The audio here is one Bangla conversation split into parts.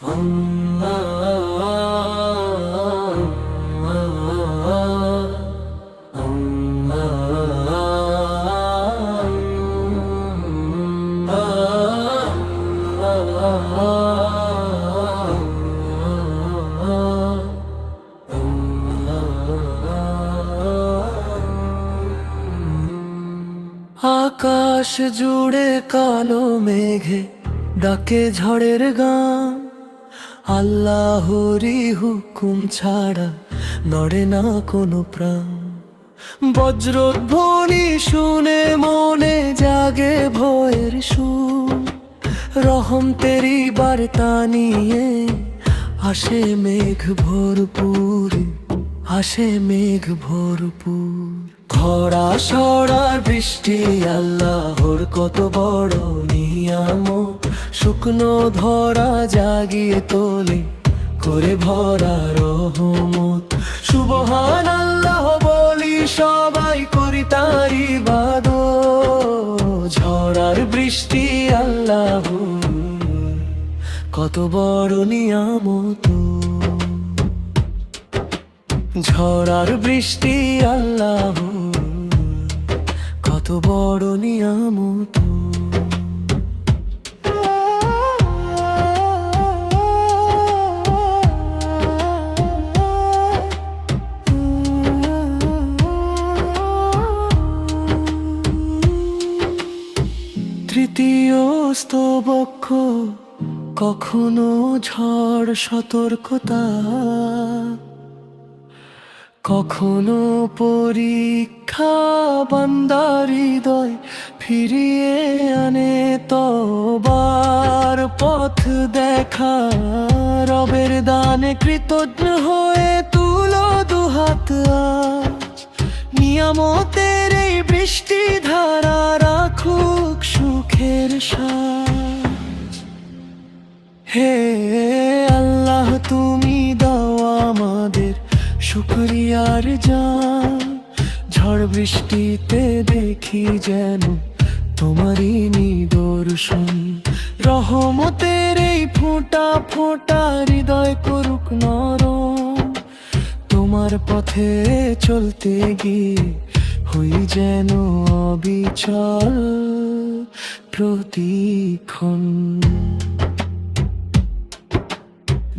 আকাশ জুড়ে কালো মেঘে ডাকে ঝড়ের গান, আল্লাহরই হুকুম ছাড়া নড়ে না কোনো প্রাণ। বজ্রধ্বনি শুনে মনে জাগে ভয়ের সুর, রহম তেরি বার্তা নিয়ে আসে মেঘ ভরপুর, আসে মেঘ ভরপুর। খরা সরার বৃষ্টি আল্লাহর কত বড় নিয়ামত, শুকনো ধরা জাগিয়ে তোলে করে ভরা রহমত। সুবহান আল্লাহ বলি সবাই করি তার ইবাদত, ঝড়ার বৃষ্টি আল্লাহ কত বড় নিয়ামত। ঝড়ার বৃষ্টি আল্লাহ কত বড় নিয়ামত। তৃতীয় স্তবক্ষ কখনো ঝড় সতর্কতা, কখনো পরীক্ষা বান্দার হৃদয় ফিরিয়ে আনে তবার পথ দেখা। রবের দানে কৃতজ্ঞ হয়ে তুলো দুহাত আজ, নিয়ামতের এই বৃষ্টি ধারা রাখুক সুখের সাজ। হে আল্লাহ তুমি দাও আমাদের শুকরিয়ার জান, ঝড় বৃষ্টিতে দেখি যেন তোমারই নিদর্শন। রহমতের এই ফোঁটা ফোঁটা হৃদয় করুক নরম, তোমার পথে চলতে গিয়ে হই যেন অবিচল প্রতিক্ষণ।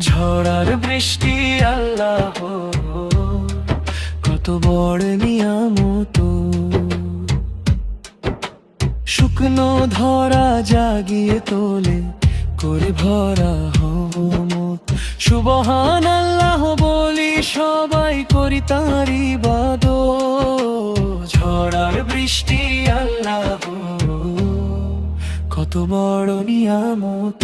ঝড়ার বৃষ্টি আল্লাহ কত বড় নিয়ামত, শুকনো ধরা জাগিয়ে তোলে করে ভরা রহমত। সুবহান আল্লাহ বলি সবাই করি তার ইবাদত, ঝড়ার বৃষ্টি আল্লাহ কত বড় নিয়ামত।